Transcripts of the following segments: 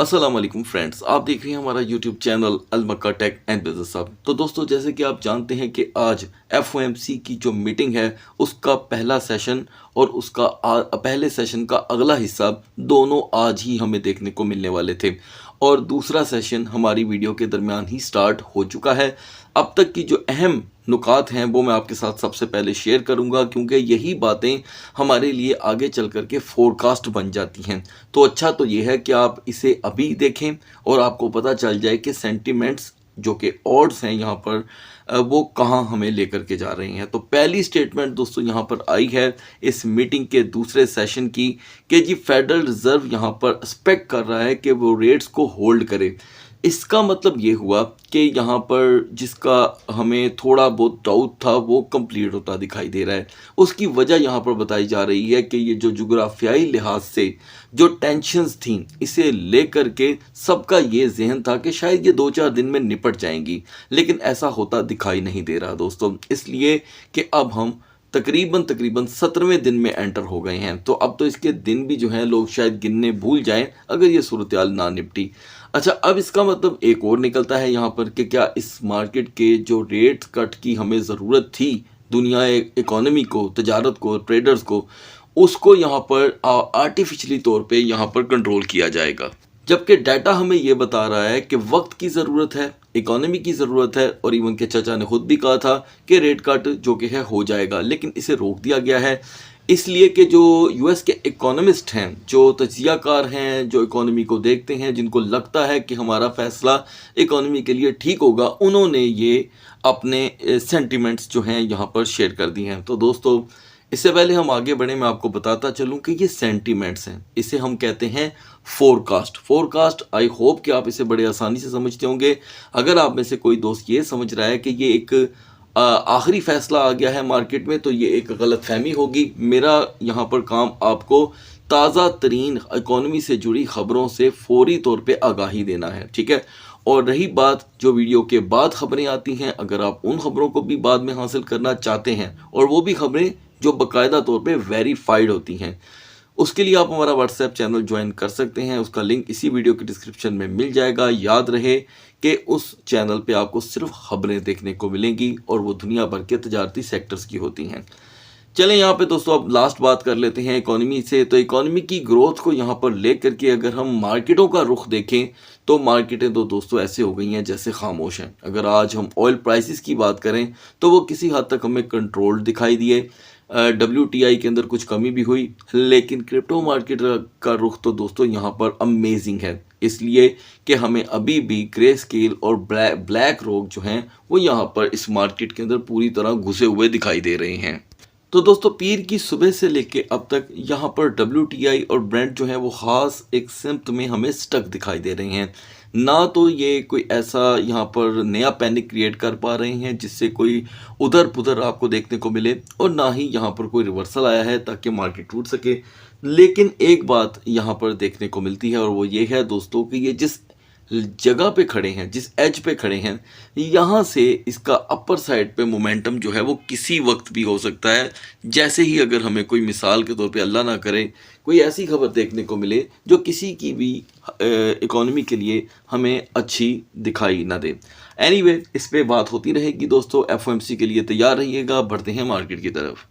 अस्सलाम वालेकुम फ्रेंड्स, आप देख रहे हैं हमारा YouTube channel Al Makka Tech and Business Hub. तो दोस्तों, जैसे कि आप जानते हैं कि आज एफओएमसी की जो मीटिंग है उसका पहला सेशन और उसका पहले सेशन का अगला हिस्सा दोनों आज ही हमें देखने को मिलने वाले थे और दूसरा सेशन हमारी वीडियो के दरमियान ही स्टार्ट हो चुका है। अब तक की जो अहम नुकात हैं वो मैं आपके साथ सबसे पहले शेयर करूंगा, क्योंकि यही बातें हमारे लिए आगे चल कर के फोरकास्ट बन जाती हैं। तो अच्छा तो ये है कि आप इसे अभी देखें और आपको पता चल जाए कि सेंटिमेंट्स जो कि ऑड्स हैं यहाँ पर वो कहाँ हमें लेकर के जा रही हैं। तो पहली स्टेटमेंट दोस्तों यहाँ पर आई है इस मीटिंग के दूसरे सेशन की कि जी फेडरल रिजर्व यहाँ पर एक्सपेक्ट कर रहा है कि वो रेट्स को होल्ड करे। इसका मतलब ये हुआ कि यहाँ पर जिसका हमें थोड़ा बहुत डाउट था वो कंप्लीट होता दिखाई दे रहा है। उसकी वजह यहाँ पर बताई जा रही है कि ये जो जुग्राफियाई लिहाज से जो टेंशन्स थी इसे लेकर के सबका ये जहन था कि शायद ये 2-4 दिन में निपट जाएंगी, लेकिन ऐसा होता दिखाई नहीं दे रहा दोस्तों। इसलिए कि अब हम तकरीबन 17वें दिन में एंटर हो गए हैं। तो अब तो इसके दिन भी जो हैं लोग शायद गिनने भूल जाएं अगर ये सूरत हाल ना निपटी। अच्छा, अब इसका मतलब एक और निकलता है यहाँ पर कि क्या इस मार्केट के जो रेट कट की हमें ज़रूरत थी, दुनिया इकोनॉमी को, तजारत को, ट्रेडर्स को, उसको यहाँ पर आर्टिफिशली तौर पे यहाँ पर कंट्रोल किया जाएगा। जबकि डाटा हमें ये बता रहा है कि वक्त की ज़रूरत है, इकोनॉमी की ज़रूरत है और इवन के चाचा ने खुद भी कहा था कि रेट कट जो कि है हो जाएगा, लेकिन इसे रोक दिया गया है इसलिए कि जो यूएस के इकोनॉमिस्ट हैं, जो तजियाकार हैं, जो इकोनॉमी को देखते हैं, जिनको लगता है कि हमारा फ़ैसला इकोनॉमी के लिए ठीक होगा, उन्होंने ये अपने सेंटिमेंट्स जो हैं यहाँ पर शेयर कर दिए हैं। तो दोस्तों, इससे पहले हम आगे बढ़े मैं आपको बताता चलूं कि ये सेंटीमेंट्स हैं, इसे हम कहते हैं फोरकास्ट। आई होप कि आप इसे बड़े आसानी से समझते होंगे। अगर आप में से कोई दोस्त ये समझ रहा है कि ये एक आखिरी फैसला आ गया है मार्केट में, तो ये एक गलत फहमी होगी। मेरा यहाँ पर काम आपको ताज़ा तरीन इकोनॉमी से जुड़ी खबरों से फौरी तौर पे आगाही देना है, ठीक है। और रही बात जो वीडियो के बाद खबरें आती हैं, अगर आप उन खबरों को भी बाद में हासिल करना चाहते हैं और वो भी खबरें जो बाकायदा तौर पे वेरीफाइड होती हैं, उसके लिए आप हमारा व्हाट्सएप चैनल ज्वाइन कर सकते हैं। उसका लिंक इसी वीडियो के डिस्क्रिप्शन में मिल जाएगा। याद रहे कि उस चैनल पे आपको सिर्फ खबरें देखने को मिलेंगी और वो दुनिया भर के तजारती सेक्टर्स की होती हैं। चलें यहाँ पे दोस्तों अब लास्ट बात कर लेते हैं इकोनॉमी से। तो इकोनॉमी की ग्रोथ को यहाँ पर लेकर के अगर हम मार्केटों का रुख देखें तो मार्केटें तो दोस्तों ऐसे हो गई हैं जैसे खामोश हैं। अगर आज हम ऑयल प्राइसेस की बात करें तो वो किसी हद तक हमें कंट्रोल्ड दिखाई दिए। WTI के अंदर कुछ कमी भी हुई, लेकिन क्रिप्टो मार्केट का रुख तो दोस्तों यहाँ पर अमेजिंग है, इसलिए कि हमें अभी भी ग्रे स्केल और ब्लैक रॉक जो हैं वो यहाँ पर इस मार्केट के अंदर पूरी तरह घुसे हुए दिखाई दे रहे हैं। तो दोस्तों, पीर की सुबह से लेके अब तक यहाँ पर WTI और ब्रेंट जो है वो ख़ास एक सिम्त में हमें स्टक दिखाई दे रहे हैं। ना तो ये कोई ऐसा यहाँ पर नया पैनिक क्रिएट कर पा रहे हैं जिससे कोई उधर पुधर आपको देखने को मिले, और ना ही यहाँ पर कोई रिवर्सल आया है ताकि मार्केट टूट सके। लेकिन एक बात यहाँ पर देखने को मिलती है और वो ये है दोस्तों कि ये जिस जगह पे खड़े हैं, जिस एज पे खड़े हैं, यहाँ से इसका अपर साइड पे मोमेंटम जो है वो किसी वक्त भी हो सकता है। जैसे ही अगर हमें कोई मिसाल के तौर पे अल्लाह ना करे कोई ऐसी खबर देखने को मिले जो किसी की भी इकोनॉमी के लिए हमें अच्छी दिखाई ना दे। एनीवे, इस पे बात होती रहेगी दोस्तों। एफओएमसी के लिए तैयार रहिएगा। बढ़ते हैं मार्केट की तरफ।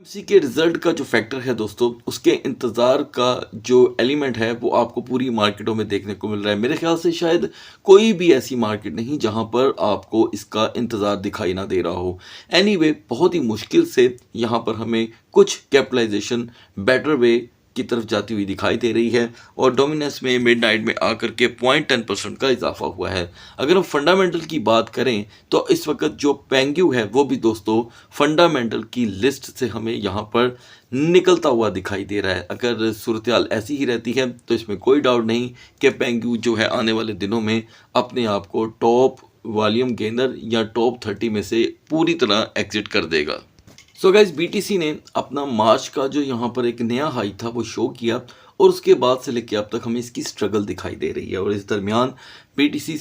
एफओएमसी के रिजल्ट का जो फैक्टर है दोस्तों, उसके इंतज़ार का जो एलिमेंट है वो आपको पूरी मार्केटों में देखने को मिल रहा है। मेरे ख्याल से शायद कोई भी ऐसी मार्केट नहीं जहां पर आपको इसका इंतज़ार दिखाई ना दे रहा हो। एनीवे, बहुत ही मुश्किल से यहां पर हमें कुछ कैपिटलाइजेशन बेटर वे की तरफ जाती हुई दिखाई दे रही है और डोमिनेंस में मिडनाइट में आकर के 0.10% का इजाफा हुआ है। अगर हम फंडामेंटल की बात करें तो इस वक्त जो पेंग्यू है वो भी दोस्तों फंडामेंटल की लिस्ट से हमें यहाँ पर निकलता हुआ दिखाई दे रहा है। अगर सूरत हाल ऐसी ही रहती है तो इसमें कोई डाउट नहीं कि पेंग्यू जो है आने वाले दिनों में अपने आप को टॉप वॉल्यूम गेनर या टॉप 30 में से पूरी तरह एग्जिट कर देगा। सो गाइज, BTC ने अपना मार्च का जो यहाँ पर एक नया हाई था वो शो किया और उसके बाद से लेकर अब तक हमें इसकी स्ट्रगल दिखाई दे रही है और इस दरमियान BTC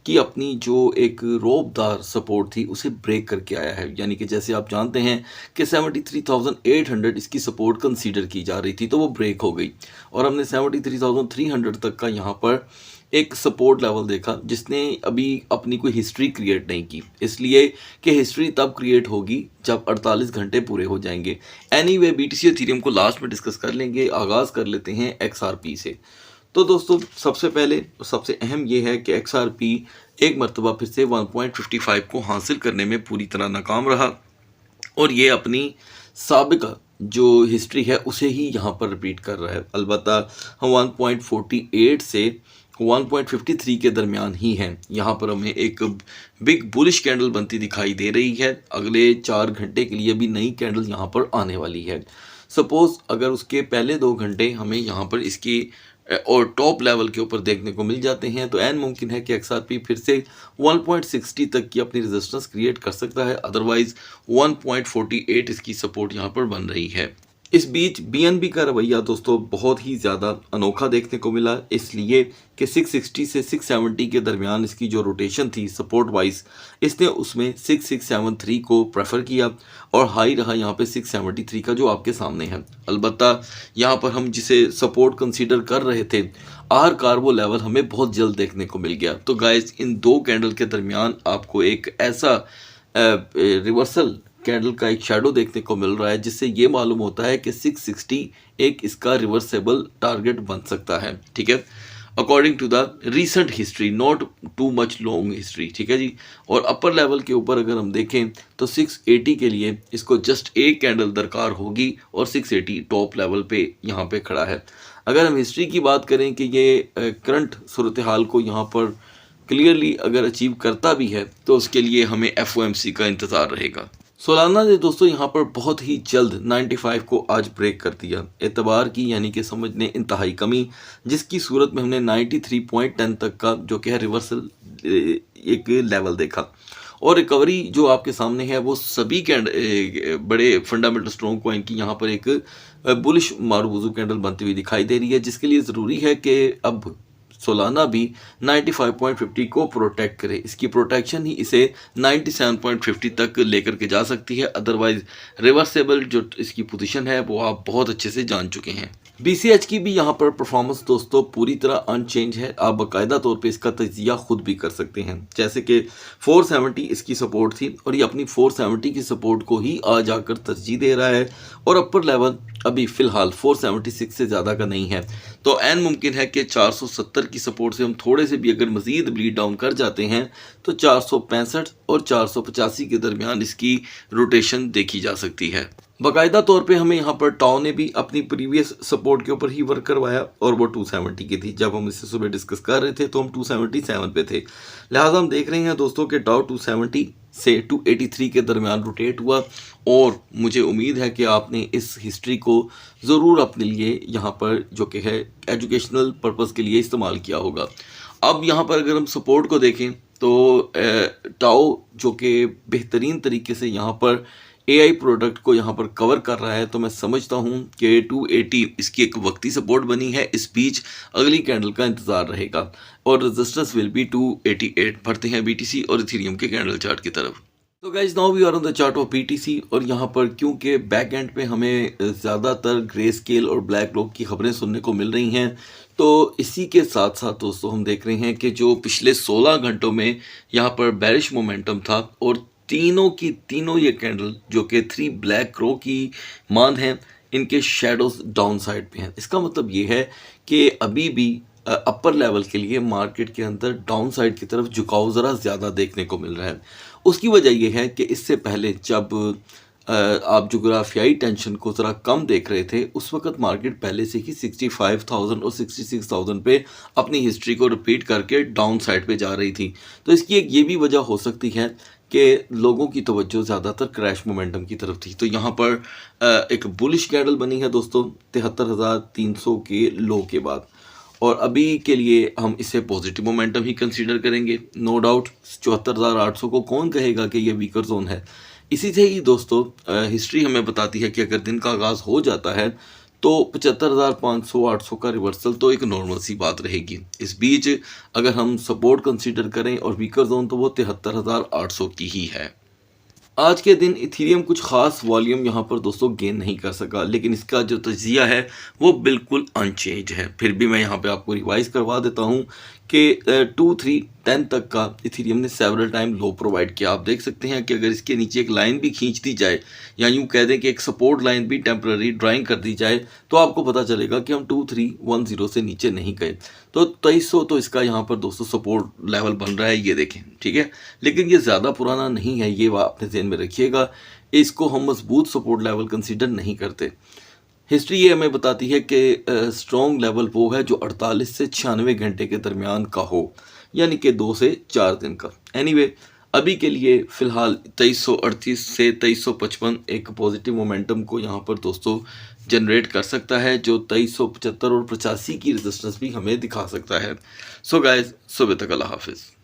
कि अपनी जो एक रौबदार सपोर्ट थी उसे ब्रेक करके आया है। यानी कि जैसे आप जानते हैं कि 73,800 इसकी सपोर्ट कंसीडर की जा रही थी, तो वो ब्रेक हो गई और हमने 73,300 तक का यहाँ पर एक सपोर्ट लेवल देखा, जिसने अभी अपनी कोई हिस्ट्री क्रिएट नहीं की, इसलिए कि हिस्ट्री तब क्रिएट होगी जब 48 घंटे पूरे हो जाएंगे। एनीवे बीटीसी एथेरियम को लास्ट में डिस्कस कर लेंगे। आगाज़ कर लेते हैं एक्सआरपी से। तो दोस्तों सबसे पहले सबसे अहम ये है कि एक्सआरपी एक मरतबा फिर से 1.55 को हासिल करने में पूरी तरह नाकाम रहा और ये अपनी साबिका जो हिस्ट्री है उसे ही यहाँ पर रिपीट कर रहा है। अलबत्ता हम 1.48 से 1.53 के दरमियान ही हैं। यहाँ पर हमें एक बिग बुलिश कैंडल बनती दिखाई दे रही है। अगले 4 घंटे के लिए भी नई कैंडल यहाँ पर आने वाली है। सपोज़ अगर उसके पहले 2 घंटे हमें यहाँ पर इसकी और टॉप लेवल के ऊपर देखने को मिल जाते हैं तो ऐन मुमकिन है कि एक्सआरपी फिर से 1.60 तक की अपनी रेजिस्टेंस क्रिएट कर सकता है। अदरवाइज 1.48 इसकी सपोर्ट यहाँ पर बन रही है। इस बीच बीएनबी का रवैया दोस्तों बहुत ही ज़्यादा अनोखा देखने को मिला, इसलिए कि 660 से 670 के दरमियान इसकी जो रोटेशन थी सपोर्ट वाइज, इसने उसमें 6673 को प्रेफर किया और हाई रहा यहाँ पे 673 का जो आपके सामने है। अलबत्ता यहाँ पर हम जिसे सपोर्ट कंसीडर कर रहे थे आर कार्बो लेवल हमें बहुत जल्द देखने को मिल गया। तो गाइस इन 2 कैंडल के दरमियान आपको एक ऐसा रिवर्सल कैंडल का एक शैडो देखने को मिल रहा है जिससे ये मालूम होता है कि 660 एक इसका रिवर्सेबल टारगेट बन सकता है। ठीक है, according to the recent history, not too much long history. ठीक है जी। और अपर लेवल के ऊपर अगर हम देखें तो 680 के लिए इसको जस्ट एक कैंडल दरकार होगी और 680 टॉप लेवल पे यहाँ पे खड़ा है। अगर हम हिस्ट्री की बात करें कि ये करंट सूरत हाल को यहाँ पर क्लियरली अगर अचीव करता भी है तो उसके लिए हमें एफओएमसी का इंतज़ार रहेगा। सोलाना ने दोस्तों यहाँ पर बहुत ही जल्द 95 को आज ब्रेक कर दिया। एतबार की यानी कि समझने इंतहाई कमी, जिसकी सूरत में हमने 93.10 तक का जो कि है रिवर्सल एक लेवल देखा और रिकवरी जो आपके सामने है वो सभी बड़े फंडामेंटल स्ट्रॉन्ग कॉइन की यहाँ पर एक बुलिश मारूवुजू कैंडल बनती हुई दिखाई दे रही है, जिसके लिए ज़रूरी है कि अब सोलाना भी 95.50 को प्रोटेक्ट करे। इसकी प्रोटेक्शन ही इसे 97.50 तक लेकर के जा सकती है। अदरवाइज रिवर्सेबल जो इसकी पोजीशन है वो आप बहुत अच्छे से जान चुके हैं। बीसीएच की भी यहाँ पर परफॉर्मेंस दोस्तों पूरी तरह अनचेंज है। आप बाकायदा तौर पे इसका तजिया खुद भी कर सकते हैं। जैसे कि 470 इसकी सपोर्ट थी और ये अपनी 470 की सपोर्ट को ही आ जाकर तरजीह दे रहा है और अपर लेवल अभी फ़िलहाल 476 से ज़्यादा का नहीं है। तो ऐन मुमकिन है कि 470 की सपोर्ट से हम थोड़े से भी अगर मज़ीद ब्लीड डाउन कर जाते हैं तो 465 और 485 के दरमियान इसकी रोटेशन देखी जा सकती है। बाकायदा तौर पे हमें यहाँ पर टाउ ने भी अपनी प्रीवियस सपोर्ट के ऊपर ही वर्क करवाया और वो 270 की थी। जब हम इससे सुबह डिस्कस कर रहे थे तो हम 277 पे थे। लिहाजा हम देख रहे हैं दोस्तों कि टाउ 270 से 283 के दरमियान रोटेट हुआ और मुझे उम्मीद है कि आपने इस हिस्ट्री को ज़रूर अपने लिए यहाँ पर जो कि है एजुकेशनल पर्पज़ के लिए इस्तेमाल किया होगा। अब यहाँ पर अगर हम सपोर्ट को देखें तो टाउ जो कि बेहतरीन तरीके से यहाँ पर एआई प्रोडक्ट को यहाँ पर कवर कर रहा है, तो मैं समझता हूँ कि 280 इसकी एक वक्ती सपोर्ट बनी है। इस बीच अगली कैंडल का इंतज़ार रहेगा और रेजिस्टेंस विल बी 288। बढ़ते हैं बीटीसी और इथेरियम के कैंडल चार्ट की तरफ। तो guys now we are on the chart of BTC और यहाँ पर क्योंकि बैक एंड पे हमें ज़्यादातर ग्रे स्केल और ब्लैक लॉक की खबरें सुनने को मिल रही हैं, तो इसी के साथ साथ दोस्तों हम देख रहे हैं कि जो पिछले 16 घंटों में यहाँ पर बेरिश मोमेंटम था और तीनों की तीनों ये कैंडल जो कि 3 ब्लैक क्रो की मांद हैं, इनके शेडोज डाउन साइड पे हैं। इसका मतलब ये है कि अभी भी अपर लेवल के लिए मार्केट के अंदर डाउन साइड की तरफ झुकाव ज़रा ज़्यादा देखने को मिल रहा है। उसकी वजह ये है कि इससे पहले जब आप जोग्राफियाई टेंशन को ज़रा कम देख रहे थे उस वक्त मार्केट पहले से ही 65,000 और 66,000 पे अपनी हिस्ट्री को रिपीट करके डाउन साइड पे जा रही थी। तो इसकी एक ये भी वजह हो सकती है कि लोगों की तवज्जो ज़्यादातर क्रैश मोमेंटम की तरफ थी। तो यहाँ पर एक बुलिश कैंडल बनी है दोस्तों 73,300 के लो के बाद और अभी के लिए हम इसे पॉजिटिव मोमेंटम ही कंसीडर करेंगे। नो डाउट 74,800 को कौन कहेगा कि ये वीकर जोन है। इसी से ही दोस्तों हिस्ट्री हमें बताती है कि अगर दिन का आगाज़ हो जाता है तो 75,500 800 का रिवर्सल तो एक नॉर्मल सी बात रहेगी। इस बीच अगर हम सपोर्ट कंसीडर करें और वीकर जोन तो वो 73,800 की ही है। आज के दिन इथीरियम कुछ खास वॉल्यूम यहाँ पर दोस्तों गेन नहीं कर सका, लेकिन इसका जो तजिया है वो बिल्कुल अनचेंज है। फिर भी मैं यहाँ पे आपको रिवाइज करवा देता हूँ कि 2-3-10 तक का इथीरियम ने सेवरल टाइम लो प्रोवाइड किया। आप देख सकते हैं कि अगर इसके नीचे एक लाइन भी खींच दी जाए या यूँ कह दें कि एक सपोर्ट लाइन भी टेम्पररी ड्राइंग कर दी जाए तो आपको पता चलेगा कि हम 2310 से नीचे नहीं गए। तो 2300 तो इसका यहाँ पर दोस्तों सपोर्ट लेवल बन रहा है, ये देखें, ठीक है। लेकिन ये ज़्यादा पुराना नहीं है, ये बात अपने ध्यान में रखिएगा। इसको हम मजबूत सपोर्ट लेवल कंसीडर नहीं करते। हिस्ट्री ये हमें बताती है कि स्ट्रॉन्ग लेवल वो है जो 48 से 96 घंटे के दरमियान का हो, यानी कि 2 से 4 दिन का। एनीवे अभी के लिए फ़िलहाल 2338 से 2355 एक पॉजिटिव मोमेंटम को यहाँ पर दोस्तों जनरेट कर सकता है, जो 2375 और 85 की रेजिस्टेंस भी हमें दिखा सकता है। सो गाइस, सुबह तक अल्लाह हाफिज़।